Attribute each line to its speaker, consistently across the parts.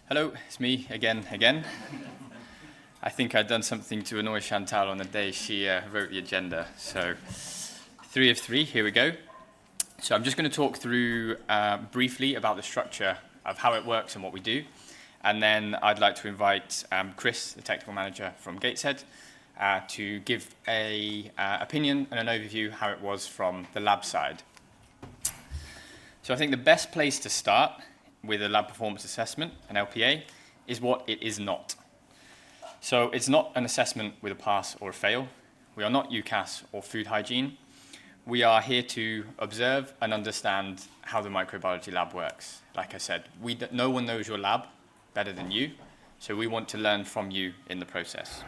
Speaker 1: Hello, it's me again. I think I'd done something to annoy Chantal on the day she wrote the agenda. So 3 of 3, here we go. So I'm just going to talk through briefly about the structure of how it works and what we do. And then I'd like to invite Chris, the technical manager from Gateshead, to give an opinion and an overview how it was from the lab side. So I think the best place to start with a lab performance assessment, an LPA, is what it is not. So it's not an assessment with a pass or a fail. We are not UKAS or food hygiene. We are here to observe and understand how the microbiology lab works. Like I said, no one knows your lab better than you, so we want to learn from you in the process.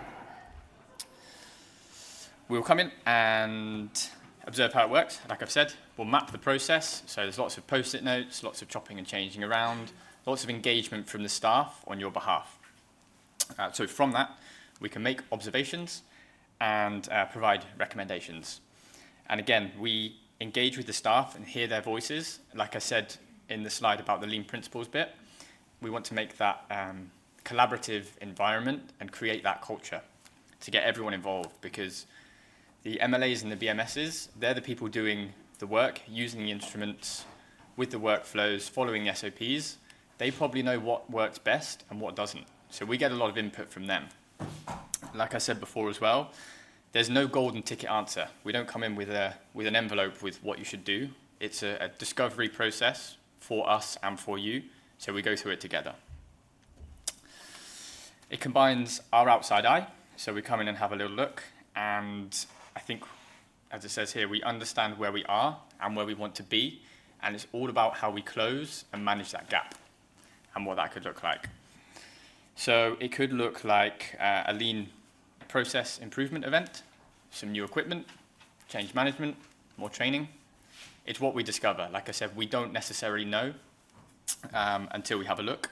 Speaker 1: We'll come in and observe how it works. Like I've said, we'll map the process. So there's lots of post-it notes, lots of chopping and changing around, lots of engagement from the staff on your behalf. So from that, we can make observations and provide recommendations. And again, we engage with the staff and hear their voices. Like I said in the slide about the lean principles bit, we want to make that collaborative environment and create that culture to get everyone involved, because the MLAs and the BMSs, they're the people doing the work, using the instruments with the workflows, following the SOPs. They probably know what works best and what doesn't. So we get a lot of input from them. Like I said before as well, there's no golden ticket answer. We don't come in with an envelope with what you should do. It's a discovery process for us and for you, so we go through it together. It combines our outside eye, so we come in and have a little look, and I think, as it says here, we understand where we are and where we want to be, and it's all about how we close and manage that gap and what that could look like. So it could look like a lean process improvement event, some new equipment, change management, more training. It's what we discover. Like I said, we don't necessarily know until we have a look,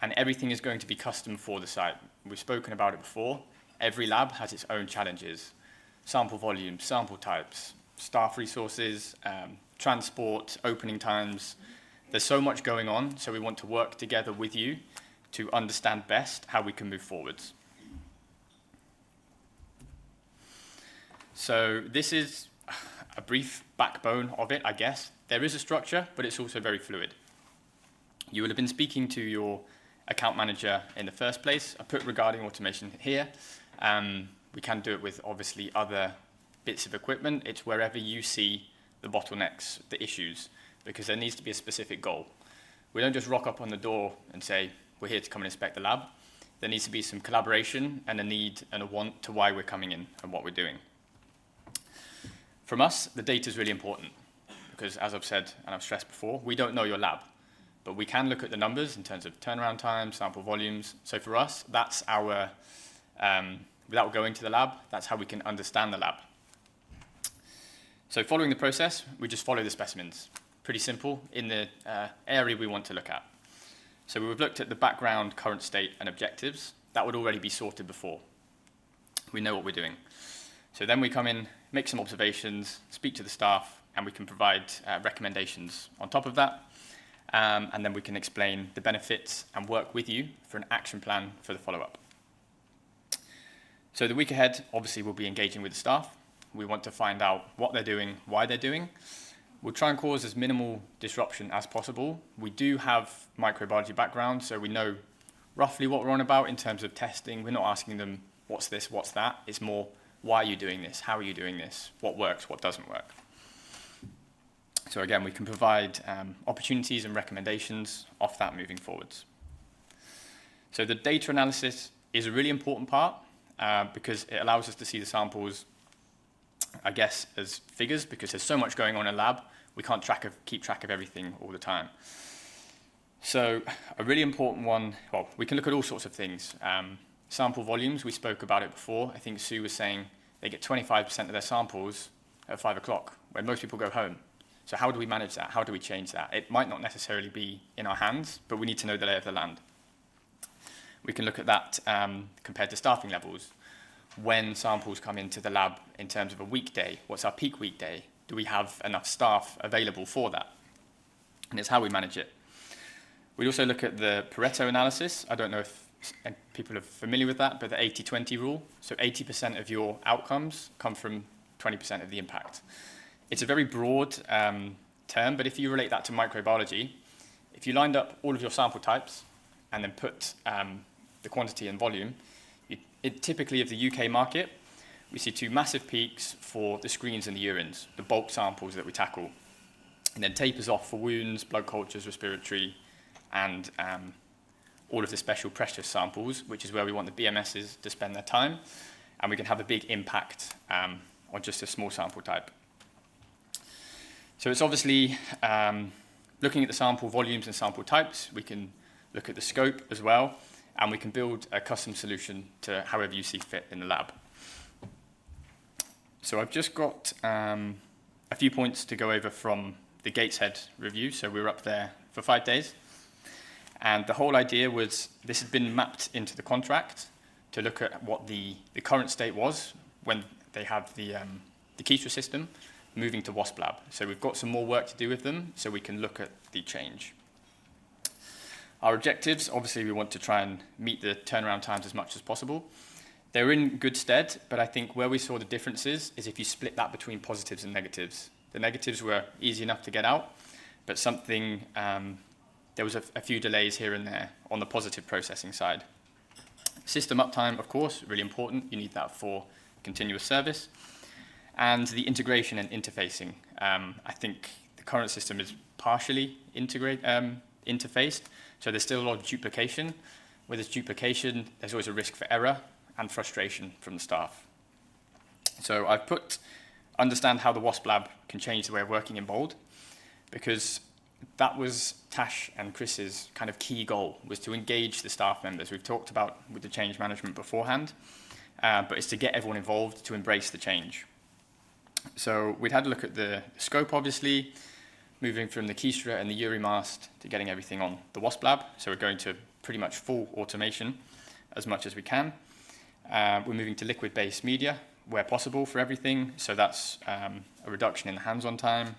Speaker 1: and everything is going to be custom for the site. We've spoken about it before. Every lab has its own challenges. Sample volume, sample types, staff resources, transport, opening times. There's so much going on, so we want to work together with you to understand best how we can move forwards. So this is a brief backbone of it, I guess. There is a structure, but it's also very fluid. You will have been speaking to your account manager in the first place. I put regarding automation here. We can do it with, obviously, other bits of equipment. It's wherever you see the bottlenecks, the issues, because there needs to be a specific goal. We don't just rock up on the door and say, we're here to come and inspect the lab. There needs to be some collaboration and a need and a want to why we're coming in and what we're doing. From us, the data is really important because, as I've said and I've stressed before, we don't know your lab, but we can look at the numbers in terms of turnaround time, sample volumes. So for us, that's our, without going to the lab, that's how we can understand the lab. So following the process, we just follow the specimens. Pretty simple in the area we want to look at. So we've looked at the background, current state, and objectives. That would already be sorted before. We know what we're doing. So then we come in, make some observations, speak to the staff, and we can provide recommendations on top of that. And then we can explain the benefits and work with you for an action plan for the follow-up. So the week ahead, obviously, we'll be engaging with the staff. We want to find out what they're doing, why they're doing. We'll try and cause as minimal disruption as possible. We do have microbiology background, so we know roughly what we're on about in terms of testing. We're not asking them, what's this, what's that? It's more, why are you doing this? How are you doing this? What works, what doesn't work? So again, we can provide opportunities and recommendations off that moving forwards. So the data analysis is a really important part because it allows us to see the samples, I guess, as figures, because there's so much going on in a lab, we can't keep track of everything all the time. So a really important one, well, we can look at all sorts of things. Sample volumes, we spoke about it before. I think Sue was saying they get 25% of their samples at 5 o'clock, when most people go home. So how do we manage that? How do we change that? It might not necessarily be in our hands, but we need to know the lay of the land. We can look at that compared to staffing levels. When samples come into the lab in terms of a weekday, what's our peak weekday? Do we have enough staff available for that? And it's how we manage it. We also look at the Pareto analysis. I don't know if people are familiar with that, but the 80-20 rule. So 80% of your outcomes come from 20% of the impact. It's a very broad term, but if you relate that to microbiology, if you lined up all of your sample types and then put the quantity and volume, typically of the UK market, we see two massive peaks for the screens and the urines, the bulk samples that we tackle, and then tapers off for wounds, blood cultures, respiratory, and all of the special precious samples, which is where we want the BMSs to spend their time, and we can have a big impact on just a small sample type. So it's obviously looking at the sample volumes and sample types. We can look at the scope as well, and we can build a custom solution to however you see fit in the lab. So I've just got a few points to go over from the Gateshead review. So we were up there for 5 days. And the whole idea was this had been mapped into the contract to look at what the current state was when they have the Keystra system moving to WASP Lab. So we've got some more work to do with them so we can look at the change. Our objectives, obviously we want to try and meet the turnaround times as much as possible. They're in good stead, but I think where we saw the differences is if you split that between positives and negatives. The negatives were easy enough to get out, but there was a few delays here and there on the positive processing side. System uptime, of course, really important. You need that for continuous service. And the integration and interfacing. I think the current system is partially interfaced, so there's still a lot of duplication. Where there's duplication, there's always a risk for error and frustration from the staff. So I've put understand how the WASP Lab can change the way of working in bold, because that was Tash and Chris's kind of key goal, was to engage the staff members. We've talked about with the change management beforehand, but it's to get everyone involved to embrace the change. So we'd had a look at the scope, obviously, moving from the Keystra and the UriMast to getting everything on the WASP Lab. So we're going to pretty much full automation as much as we can. We're moving to liquid-based media where possible for everything. So that's a reduction in the hands-on time.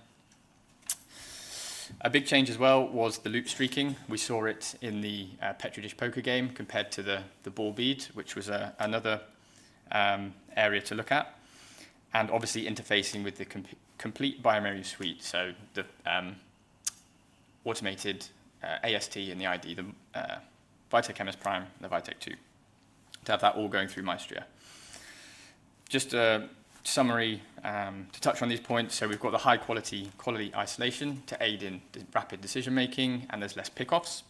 Speaker 1: A big change as well was the loop streaking. We saw it in the Petri dish poker game compared to the ball bead, which was another area to look at. And obviously interfacing with the complete biomemory suite, so the automated AST and the ID, the Vitek MS Prime, and the Vitek 2, to have that all going through Maestria. Just a summary to touch on these points. So we've got the high quality isolation to aid in rapid decision making, and there's less pickoffs.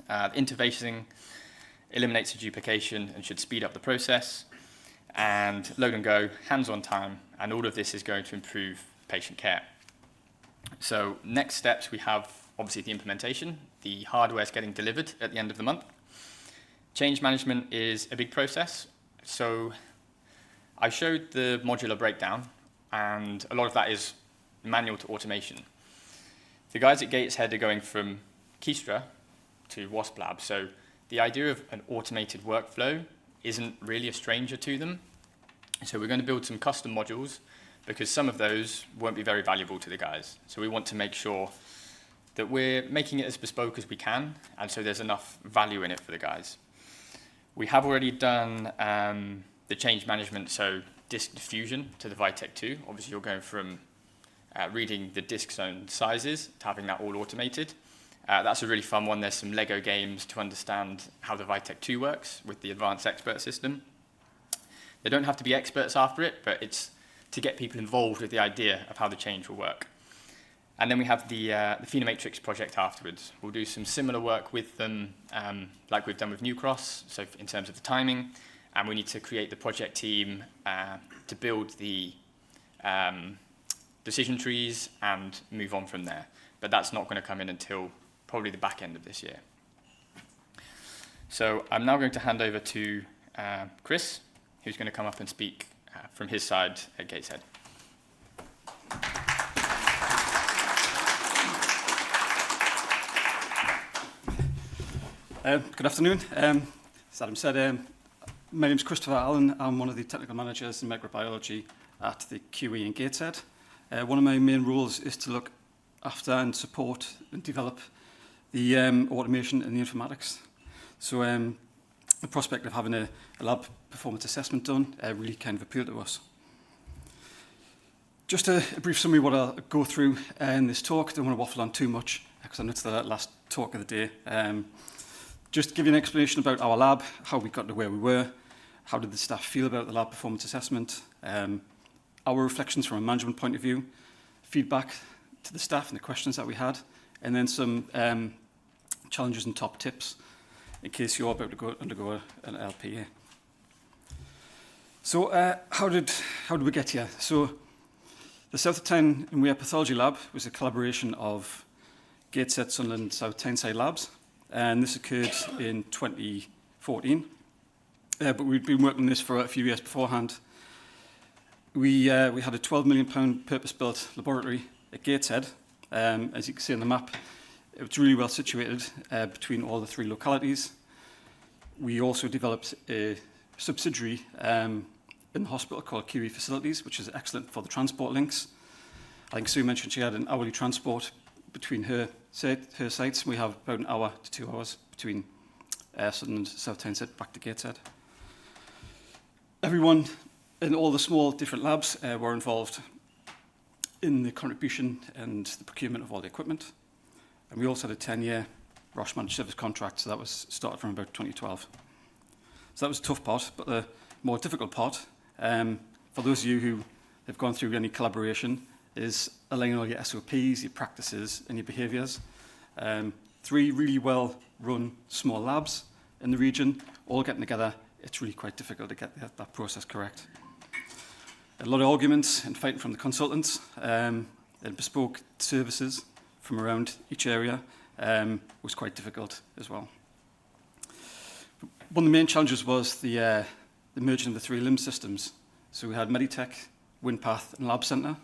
Speaker 1: Interfacing eliminates the duplication and should speed up the process. And load and go, hands-on time, and all of this is going to improve patient care. So next steps, we have obviously the implementation. The hardware is getting delivered at the end of the month. Change management is a big process. So I showed the modular breakdown, and a lot of that is manual to automation. The guys at Gateshead are going from Keystra to WASP Lab, so the idea of an automated workflow isn't really a stranger to them. So we're going to build some custom modules because some of those won't be very valuable to the guys. So we want to make sure that we're making it as bespoke as we can, and so there's enough value in it for the guys. We have already done the change management, so disk diffusion to the Vitek 2. Obviously you're going from reading the disk zone sizes to having that all automated. That's a really fun one. There's some Lego games to understand how the Vitek 2 works with the advanced expert system. They don't have to be experts after it, but it's to get people involved with the idea of how the change will work. And then we have the Phenomatrix project afterwards. We'll do some similar work with them, like we've done with New Cross, so in terms of the timing, and we need to create the project team to build the decision trees and move on from there. But that's not going to come in until probably the back end of this year. So I'm now going to hand over to Chris, who's going to come up and speak from his side at Gateshead.
Speaker 2: Good afternoon. As Adam said, my name is Christopher Allan. I'm one of the technical managers in microbiology at the QE in Gateshead. One of my main roles is to look after and support and develop the automation and the informatics. So the prospect of having a lab performance assessment done really kind of appealed to us. Just a brief summary of what I'll go through in this talk. Don't want to waffle on too much because I know it's the last talk of the day. Just to give you an explanation about our lab, how we got to where we were, how did the staff feel about the lab performance assessment, our reflections from a management point of view, feedback to the staff and the questions that we had, and then some challenges and top tips in case you're about to undergo an LPA. So how did we get here? So the South Tyne and Weir Pathology Lab was a collaboration of Gateshead, Sunderland, South Tyneside labs, and this occurred in 2014. But we'd been working on this for a few years beforehand. We had a £12 million purpose-built laboratory at Gateshead. As you can see on the map, it was really well situated between all the three localities. We also developed a subsidiary in the hospital called UKI Facilities, which is excellent for the transport links. I think Sue mentioned she had an hourly transport between her sites. We have about an hour to 2 hours between Sunderland, South Tyneside, back to Gateshead. Everyone in all the small different labs were involved in the contribution and the procurement of all the equipment. And we also had a 10-year Roche Managed Service contract, so that was started from about 2012. So that was the tough part, but the more difficult part, for those of you who have gone through any collaboration, is aligning all your SOPs, your practices, and your behaviours. 3 really well-run small labs in the region, all getting together. It's really quite difficult to get that process correct. A lot of arguments and fighting from the consultants, and bespoke services from around each area was quite difficult as well. One of the main challenges was the merging of the 3 LIMS systems. So we had Meditech, WinPath, and Lab Centre.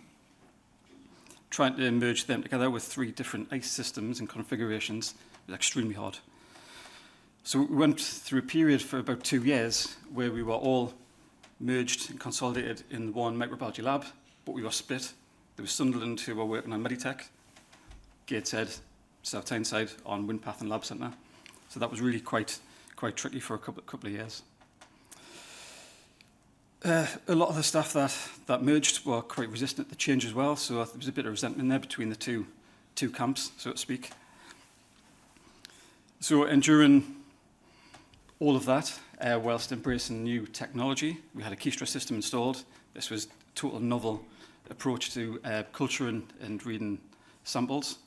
Speaker 2: Trying to merge them together with 3 different ICE systems and configurations was extremely hard. So we went through a period for about 2 years where we were all merged and consolidated in one microbiology lab, but we were split. There was Sunderland who were working on Meditech, Gateshead, South Tyneside on WinPath and Lab Centre. So that was really quite tricky for a couple of years. A lot of the staff that merged were quite resistant to change as well, so there was a bit of resentment there between the two camps, so to speak. So, and during all of that, whilst embracing new technology, we had a Keystra system installed. This was a total novel approach to culturing and reading samples.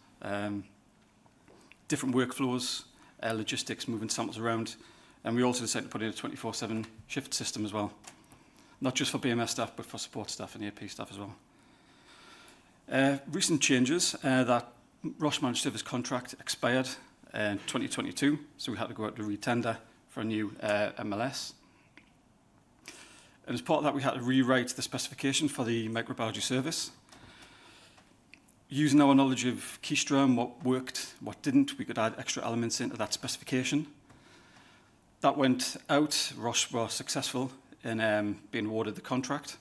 Speaker 2: Different workflows, logistics, moving samples around, and we also decided to put in a 24/7 shift system as well. Not just for BMS staff, but for support staff and AP staff as well. Recent changes, that Roche Managed Service contract expired in 2022, so we had to go out to re-tender for a new MLS. And as part of that, we had to rewrite the specification for the microbiology service. Using our knowledge of Keystra and what worked, what didn't, we could add extra elements into that specification. That went out. Roche were successful in being awarded the contract.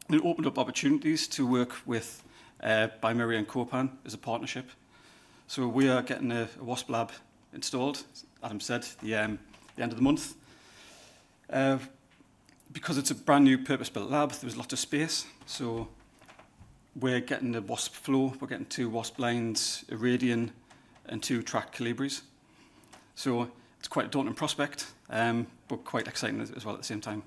Speaker 2: And it opened up opportunities to work with Bimeri and Copan as a partnership. So we are getting a WASP lab installed, as Adam said, the end of the month. Because it's a brand new purpose-built lab, there was lots of space. So we're getting the WASP flow, we're getting 2 WASP lines, a radian, and 2 tracked Calibris. So it's quite a daunting prospect, but quite exciting as well at the same time.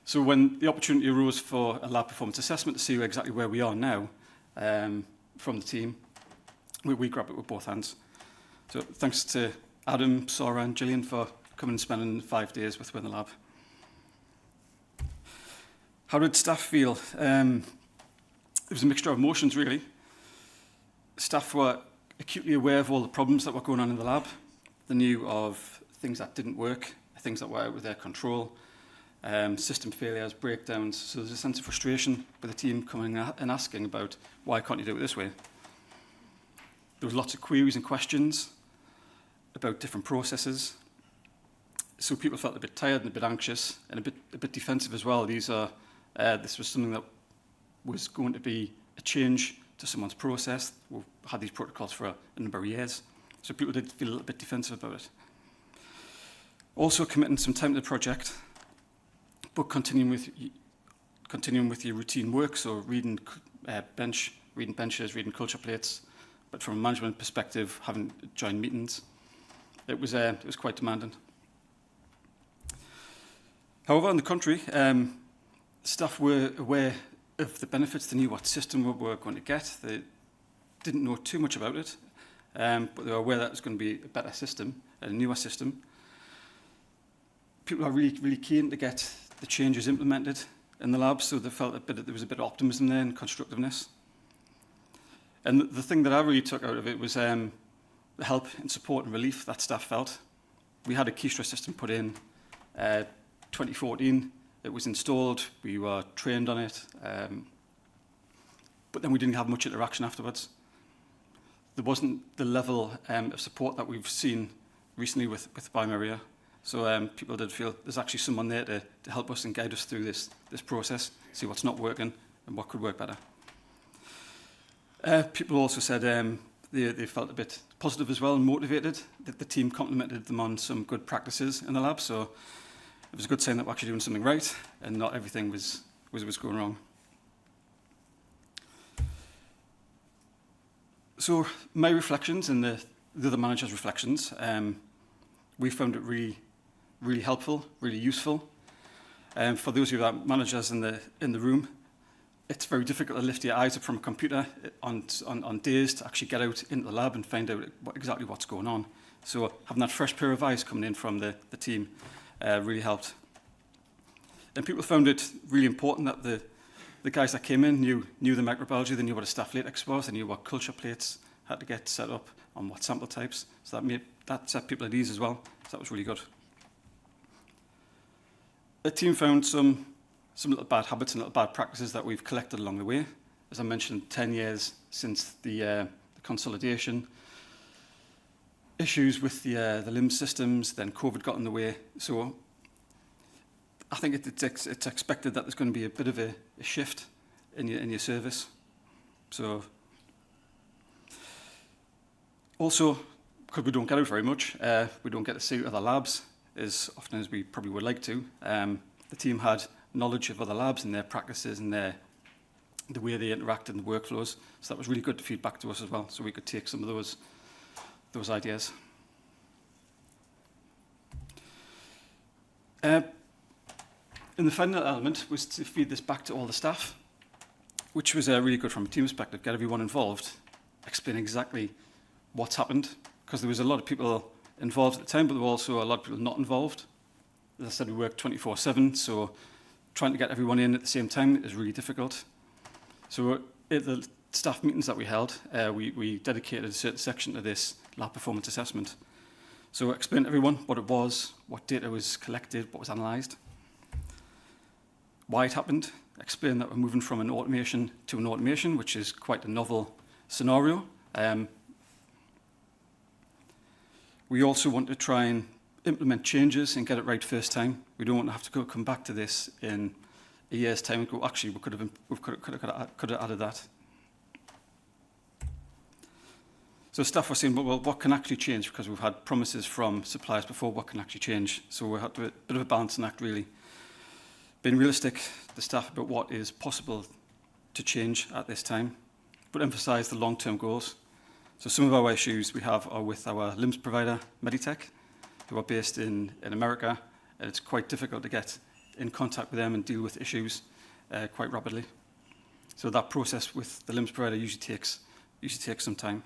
Speaker 2: So when the opportunity arose for a lab performance assessment to see exactly where we are now from the team, we grabbed it with both hands. So thanks to Adam, Sora, and Gillian for coming and spending 5 days with in the lab. How did staff feel? It was a mixture of emotions, really. Staff were acutely aware of all the problems that were going on in the lab. They knew of things that didn't work, things that were out of their control, system failures, breakdowns. So there's a sense of frustration with the team coming and asking about, why can't you do it this way? There was lots of queries and questions about different processes. So people felt a bit tired and a bit anxious and a bit defensive as well. This was something that was going to be a change to someone's process. We've had these protocols for a number of years, so people did feel a little bit defensive about it. Also committing some time to the project, but continuing with your routine work, so reading benches, reading culture plates, but from a management perspective, having joined meetings, it was quite demanding. However, on the contrary, staff were aware of the benefits. They knew what system we were going to get. They didn't know too much about it, but they were aware that it was going to be a better system, a newer system. People are really, really keen to get the changes implemented in the lab, so they felt there was a bit of optimism there and constructiveness. And the thing that I really took out of it was the help and support and relief that staff felt. We had a Keystra system put in 2014. It was installed, we were trained on it, but then we didn't have much interaction afterwards. There wasn't the level of support that we've seen recently with Biomaria. So people did feel there's actually someone there to help us and guide us through this process, see what's not working and what could work better. People also said they felt a bit positive as well and motivated, that the team complimented them on some good practices in the lab. So it was a good sign that we're actually doing something right and not everything was going wrong. So my reflections and the other managers' reflections, we found it really helpful, really useful. For those of you that are managers in the room, it's very difficult to lift your eyes up from a computer on days to actually get out into the lab and find out exactly what's going on. So having that fresh pair of eyes coming in from the team really helped. And people found it really important that the guys that came in knew the microbiology, they knew what a staph latex was, they knew what culture plates had to get set up on what sample types. So that set people at ease as well. So that was really good. The team found some little bad habits and little bad practices that we've collected along the way. As I mentioned, 10 years since the consolidation, issues with the LIMS systems, then COVID got in the way. So I think it's expected that there's going to be a bit of a shift in your service. So also, because we don't get out very much, we don't get to see other labs as often as we probably would like to. The team had knowledge of other labs and their practices and the way they interact in the workflows. So that was really good to feed back to us as well, so we could take some of those ideas. And the final element was to feed this back to all the staff, which was really good from a team perspective, get everyone involved, explain exactly what's happened, because there was a lot of people involved at the time, but there were also a lot of people not involved. As I said, we worked 24/7, so trying to get everyone in at the same time is really difficult. So at the staff meetings that we held, we dedicated a certain section to this lab performance assessment. So explain to everyone what it was, what data was collected, what was analysed, why it happened, explain that we're moving from an automation to an automation, which is quite a novel scenario. We also want to try and implement changes and get it right first time. We don't want to have to come back to this in a year's time and go, actually, we could have added that. So staff were saying, well, what can actually change? Because we've had promises from suppliers before, what can actually change? So we had a bit of a balancing act, really. Being realistic, the staff, about what is possible to change at this time, but emphasise the long-term goals. So some of our issues we have are with our LIMS provider, Meditech, who are based in America, and it's quite difficult to get in contact with them and deal with issues quite rapidly. So that process with the LIMS provider usually takes some time.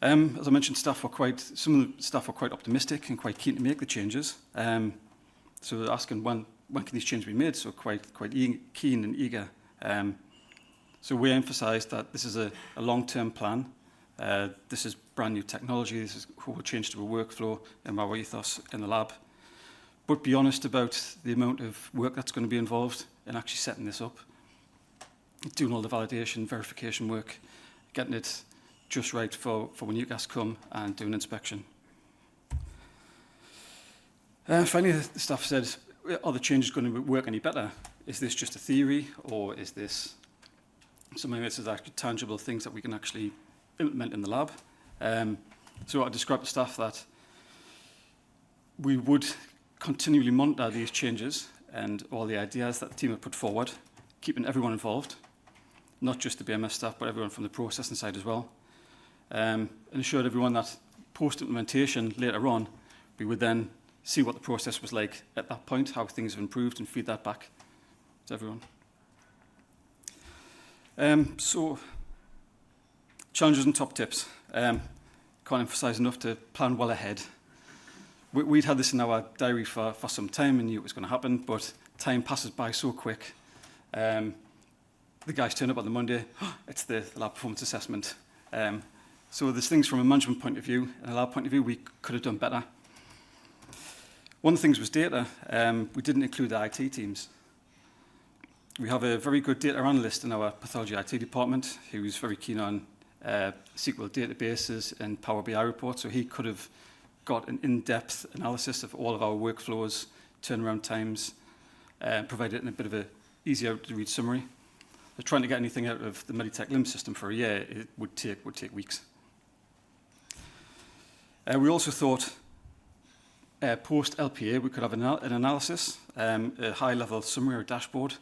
Speaker 2: As I mentioned, some of the staff were quite optimistic and quite keen to make the changes. So they're asking when can these changes be made? So quite keen and eager. So we emphasised that this is a long-term plan. This is brand new technology. This is who will change to a workflow and our ethos in the lab. But be honest about the amount of work that's going to be involved in actually setting this up, doing all the validation, verification work, getting it just right for when you guys come and do an inspection. Finally, the staff said, are the changes going to work any better? is this just a theory, or is this something that's actually tangible things that we can actually implement in the lab? So I described to staff that we would continually monitor these changes and all the ideas that the team have put forward, keeping everyone involved, not just the BMS staff, but everyone from the processing side as well. And assured everyone that post-implementation later on, we would then see what the process was like at that point, how things have improved, and feed that back to everyone. So, challenges and top tips. Can't emphasise enough to plan well ahead. We'd had this in our diary for some time and knew it was going to happen, but time passes by so quick. The guys turn up on the Monday, it's the lab performance assessment. So there's things from a management point of view and a lab point of view we could have done better. One of the things was data. We didn't include the IT teams. We have a very good data analyst in our pathology IT department who's very keen on SQL databases and Power BI reports, so he could have got an in-depth analysis of all of our workflows, turnaround times, provided in a bit of a easier to read summary. So trying to get anything out of the Meditech LIMS system for a year, it would take weeks. We also thought post-LPA we could have an analysis, a high-level summary or dashboard,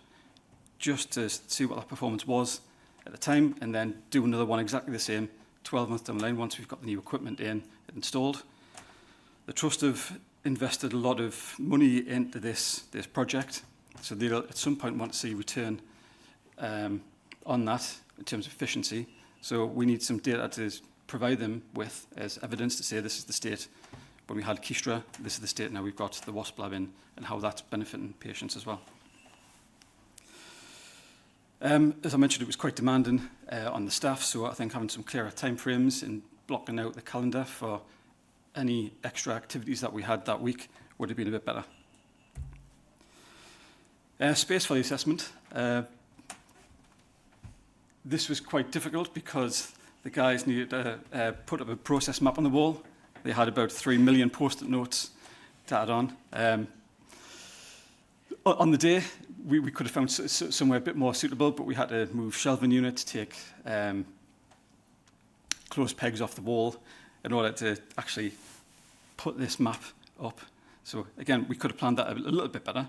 Speaker 2: just to see what that performance was at the time, and then do another one exactly the same 12 months down the line once we've got the new equipment in and installed. The Trust have invested a lot of money into this project, so they'll at some point want to see return on that in terms of efficiency. So we need some data to provide them with as evidence to say this is the state when we had Keystra, this is the state now we've got the WASP lab in, and how that's benefiting patients as well. As I mentioned, it was quite demanding on the staff, so I think having some clearer timeframes and blocking out the calendar for any extra activities that we had that week would have been a bit better. Space for the assessment. This was quite difficult because the guys needed to put up a process map on the wall. They had about 3 million post-it notes to add on. On the day, we could have found somewhere a bit more suitable, but we had to move shelving units, take close pegs off the wall in order to actually put this map up. So again, we could have planned that a little bit better.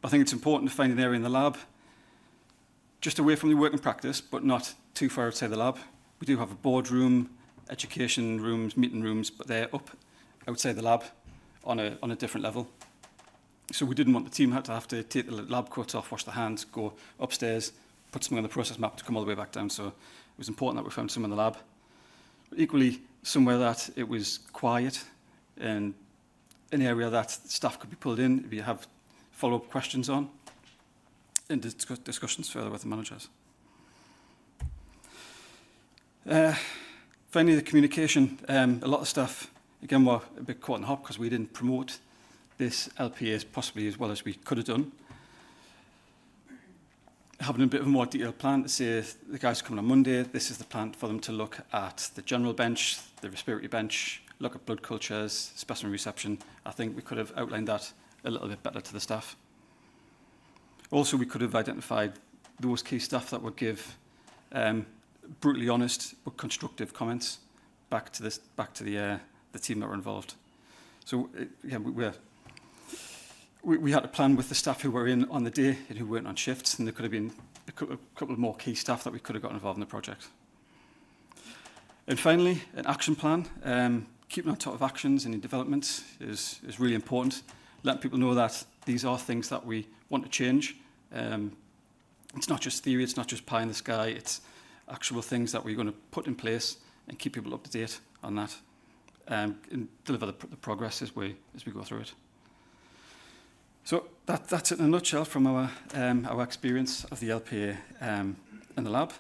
Speaker 2: But I think it's important to find an area in the lab just away from the working practice, but not too far outside the lab. We do have a boardroom, education rooms, meeting rooms, but they're up outside the lab on a different level. So we didn't want the team to have to take the lab coats off, wash their hands, go upstairs, put something on the process map to come all the way back down. So it was important that we found some in the lab. But equally, somewhere that it was quiet and an area that staff could be pulled in if you have follow-up questions on and discussions further with the managers. Finally, the communication. A lot of staff, again, were a bit caught in the hop because we didn't promote this LPA possibly as well as we could have done. Having a bit of a more detailed plan to say the guys are coming on Monday, this is the plan for them to look at the general bench, the respiratory bench, look at blood cultures, specimen reception. I think we could have outlined that a little bit better to the staff. Also, we could have identified those key staff that would give brutally honest but constructive comments back to the team that were involved. So again, we had to plan with the staff who were in on the day and who weren't on shifts, and there could have been a couple of more key staff that we could have got involved in the project. And finally, an action plan. Keeping on top of actions and developments is really important. Letting people know that these are things that we want to change. It's not just theory, it's not just pie in the sky, it's actual things that we're going to put in place and keep people up to date on that, and deliver the progress as we go through it. So that's it in a nutshell from our experience of the LPA in the lab.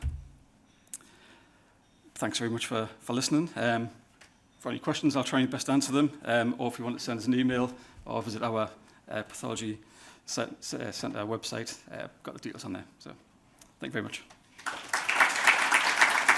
Speaker 2: Thanks very much for listening. For any questions, I'll try my best to answer them, or if you want to send us an email or visit our Pathology Centre website, got the details on there. So thank you very much.